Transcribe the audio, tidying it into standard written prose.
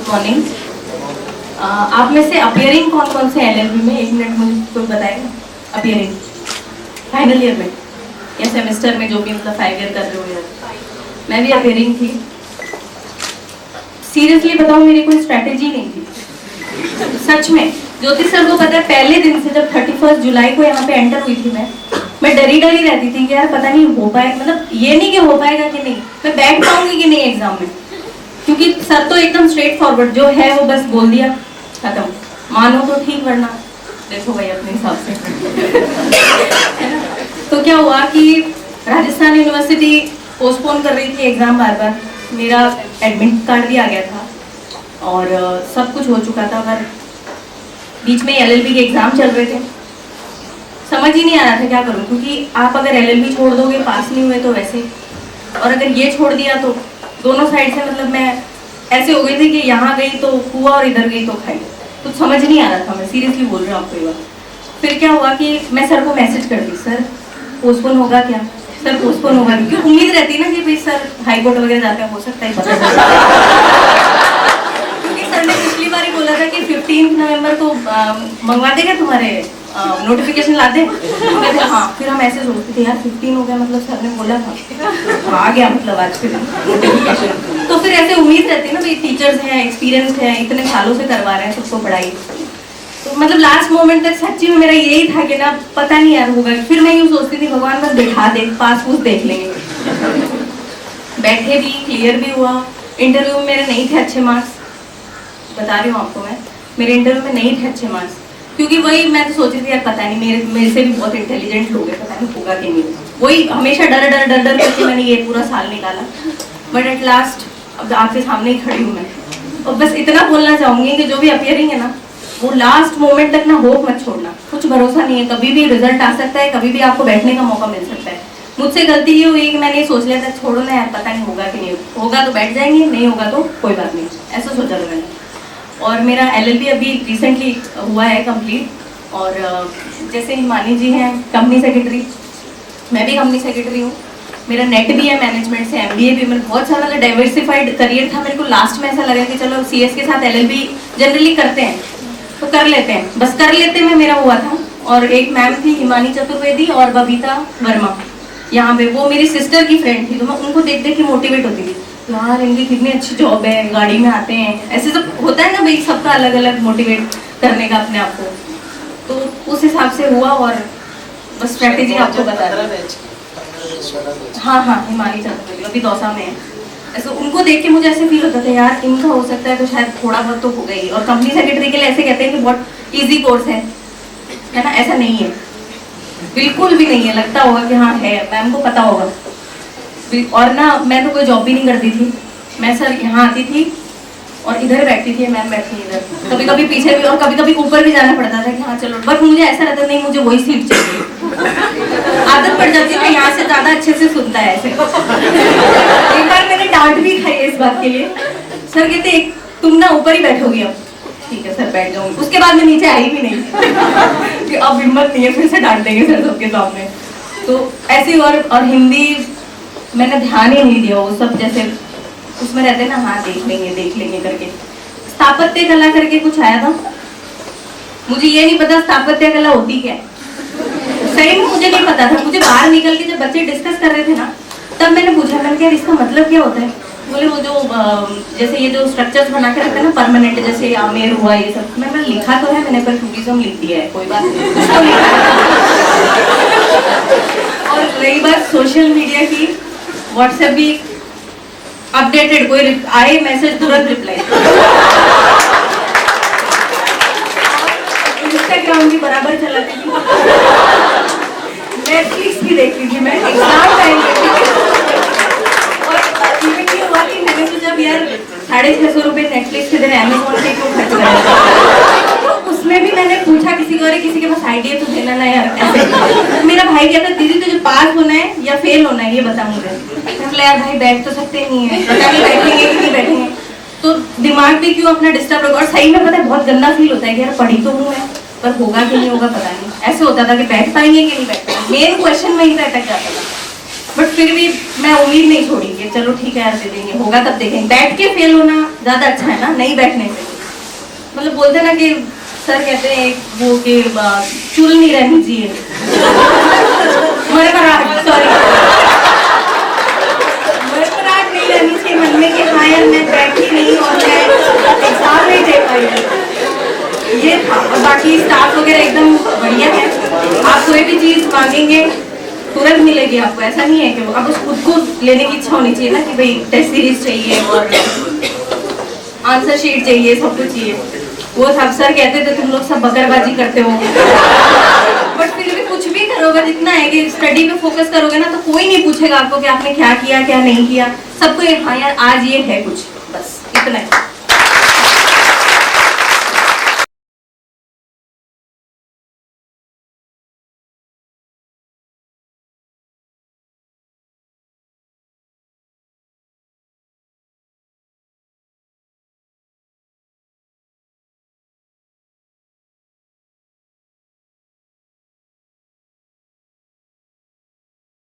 Morning. आप में से अपियरिंग कौन कौन से एलएलबी में, 1 मिनट मुझे कोई बताएगा? अपियरिंग फाइनल ईयर में या सेमेस्टर में, जो भी मतलब 5 ईयर कर रहे हो यार। मैं भी अपियरिंग थी। सीरियसली बताऊं, मेरी कोई स्ट्रैटेजी नहीं थी सच में। ज्योति सर को पता है, पहले दिन से जब 31 जुलाई को यहाँ पे एंटर हुई थी मैं डरी रहती थी कि यार पता नहीं हो पाए, मतलब ये नहीं कि हो पाएगा कि नहीं, मैं बैठ पाऊंगी कि नहीं एग्जाम में, क्योंकि सर तो एकदम स्ट्रेट फॉरवर्ड, जो है वो बस बोल दिया, खत्म। मानो तो ठीक, वरना देखो भाई अपने हिसाब से। है ना? तो क्या हुआ कि राजस्थान यूनिवर्सिटी पोस्टपोन कर रही थी एग्जाम बार बार। मेरा एडमिट कार्ड भी आ गया था और सब कुछ हो चुका था, पर बीच में एलएलबी के एग्जाम चल रहे थे। समझ ही नहीं आ रहा था क्या करूं, क्योंकि आप अगर एलएलबी छोड़ दोगे, पास नहीं हुए तो वैसे, और अगर ये छोड़ दिया तो दोनों साइड से मतलब मैं ऐसे हो गई थी कि यहाँ गई तो हुआ और इधर गई तो खाई। कुछ समझ नहीं आ रहा था, मैं सीरियसली बोल रही हूँ आपको ये बात। फिर क्या हुआ कि मैं सर को मैसेज कर दी, सर पोस्टपोन होगा क्या, सर पोस्टपोन होगा, क्योंकि उम्मीद रहती है ना कि भाई सर हाई कोर्ट वगैरह जाते हैं, हो सकता है पता क्योंकि सर ने पिछली बार ही बोला था कि 15 नवंबर को मंगवा देगा तुम्हारे नोटिफिकेशन ला दे। हाँ, फिर हम ऐसे सोचते थे यार 15 हो गया, मतलब सर ने बोला था, आ गया मतलब आज फिर नोटिफिकेशन। तो फिर ऐसे उम्मीद रहती है ना भाई, टीचर्स हैं, एक्सपीरियंस है, इतने सालों से करवा रहे हैं सबको पढ़ाई, तो मतलब लास्ट मोमेंट तक सच्ची में मेरा यही था कि ना पता नहीं यार होगा। फिर मैं यूँ सोचती थी भगवान बस दिखा दे, पास पूस देख लेंगे। बैठे भी, क्लियर भी हुआ। इंटरव्यू में मेरे नहीं थे अच्छे मार्क्स, बता रही हूँ आपको, मैं मेरे इंटरव्यू में नहीं थे अच्छे मार्क्स, क्योंकि वही मैं तो सोची थी यार पता नहीं, मेरे से भी बहुत इंटेलिजेंट लोग हैं, पता नहीं होगा कि नहीं। वही हमेशा डर करके मैंने ये पूरा साल निकाला, बट एट लास्ट अब आपके सामने ही खड़ी हूँ मैं। और बस इतना बोलना चाहूँगी कि जो भी अपियरिंग है ना, वो लास्ट मोमेंट तक ना होप मत छोड़ना। कुछ भरोसा नहीं है, कभी भी रिजल्ट आ सकता है, कभी भी आपको बैठने का मौका मिल सकता है। मुझसे गलती ये हुई कि मैंने सोच लिया था छोड़ो ना यार, पता नहीं होगा कि नहीं होगा, तो बैठ जाएंगे, नहीं होगा तो कोई बात नहीं, ऐसा सोचा था मैंने। और मेरा एलएलबी अभी रिसेंटली हुआ है कंप्लीट। और जैसे हिमानी जी हैं कंपनी सेक्रेटरी, मैं भी कंपनी सेक्रेटरी हूँ। मेरा नेट भी है मैनेजमेंट से, एमबीए भी, मेरा बहुत सारा डाइवर्सिफाइड करियर था। मेरे को लास्ट में ऐसा लगा कि चलो सीएस के साथ एलएलबी जनरली करते हैं तो कर लेते हैं, बस कर लेते में मेरा हुआ था। और एक मैम थी हिमानी चतुर्वेदी और बबीता वर्मा, यहाँ पे वो मेरी सिस्टर की फ्रेंड थी, तो मैं उनको देख के मोटिवेट होती थी, यार इनकी कितनी अच्छी जॉब है, गाड़ी में आते हैं, ऐसे सब होता है ना भाई, सबका अलग अलग मोटिवेट करने का अपने आप को। तो उस हिसाब से हुआ और बस स्ट्रैटेजी आपको बता रही हूँ। हाँ, हिमानी चतुर्वेदी अभी दौसा में है। ऐसे उनको देख के मुझे ऐसे फील होता था यार इनका हो सकता है तो शायद थोड़ा बहुत तो हो गई। और कंपनी सेक्रेटरी के लिए ऐसे कहते हैं कि बहुत इजी कोर्स है ना, ऐसा नहीं है, बिल्कुल भी नहीं है। लगता होगा कि हाँ है, मैम को पता होगा। और ना मैं तो कोई जॉब भी नहीं करती थी, मैं सर यहाँ आती थी और इधर बैठती थी, मैम बैठती इधर, कभी कभी पीछे भी और कभी कभी ऊपर भी जाना पड़ता था कि हाँ चलो, बट मुझे ऐसा रहता नहीं, मुझे वही सीट चाहिए। आदत पड़ जाती है, यहाँ से ज्यादा अच्छे से सुनता है ऐसे। एक बार मैंने डांट भी खाई इस बात के लिए, सर कहते तुम ना ऊपर ही बैठोगी अब। ठीक है सर बैठ जाऊंगी। उसके बाद मैं नीचे आई भी नहीं कि अब हिम्मत नहीं है, फिर से डांट देंगे सर सबके सामने। तो ऐसी और हिंदी मैंने ध्यान ही नहीं दिया, वो सब जैसे उसमें रहते ना, हाँ देख लेंगे करके। स्थापत्य कला करके कुछ आया था, मुझे ये नहीं पता स्थापत्य कला होती क्या है, सही में मुझे नहीं पता था। मुझे बाहर निकल के जब बच्चे डिस्कस कर रहे थे ना, तब मैंने पूछा, मैंने कहा इसका मतलब क्या होता है? बोले वो जो जैसे ये जो स्ट्रक्चर्स बना के रखते हैं ना परमानेंट, जैसे आमेर हुआ ये सब। मैंने लिखा तो है, मैंने पर टूरिज्म लिख दिया है, कोई बात नहीं। और रही बात सोशल मीडिया की, व्हाट्सएप भी अपडेटेड, कोई आए मैसेज तुरंत रिप्लाई। इंस्टाग्राम भी बराबर चलाती थी, नेटफ्लिक्स भी देखती थी मैं एग्जाम टाइम पे। और इवन ये हुआ कि मैंने सोचा यार 650 रुपये नेटफ्लिक्स के दिन अमेज़न पे क्यों खर्च करें, तो उसमें भी मैंने पूछा किसी को, अरे किसी के पास आइडिया तो देना ना यार ऐसे। मेरा भाई कहता दीदी तुझे पास होना है या फेल होना है ये बता मुझे। मैं यार भाई बैठ तो सकते नहीं है, पता नहीं बैठेंगे कि नहीं बैठेंगे, तो दिमाग पे क्यों अपना डिस्टर्ब होगा। और सही में पता है बहुत गंदा फील होता है कि यार पढ़ी तो हूँ मैं, पर होगा कि नहीं होगा पता नहीं। ऐसे होता था कि बैठ पाएंगे कि नहीं बैठ पाएंगे, मेन क्वेश्चन में ही अटक जाता था। बट फिर भी मैं उम्मीद नहीं छोड़ी कि चलो ठीक है यार दे देंगे, होगा तब देखेंगे। बैठ के फेल होना ज्यादा अच्छा है ना, नहीं बैठने से। मतलब बोलते ना कि सर कहते हैं वो कि चुल नहीं रहनी चाहिए, मरमराहट, सॉरी, मरमराहट नहीं रहनी चाहिए मन में कि हाँ यार मैं बैठी नहीं और मैं एग्जाम नहीं दे पाई। ये था। और बाकी स्टाफ वगैरह एकदम बढ़िया है, आप कोई भी चीज मांगेंगे तुरंत मिलेगी आपको। ऐसा नहीं है कि अब उस खुद को लेने की इच्छा होनी चाहिए ना कि भाई टेस्ट सीरीज चाहिए और आंसर शीट चाहिए, सब कुछ चाहिए। वो सब सर कहते थे तुम लोग सब बकरबाजी करते हो, बट फिर भी कुछ भी करोगे, इतना है कि स्टडी पे फोकस करोगे ना तो कोई नहीं पूछेगा आपको कि आपने क्या किया क्या नहीं किया। सबको हाँ यार आज ये है कुछ, बस इतना है।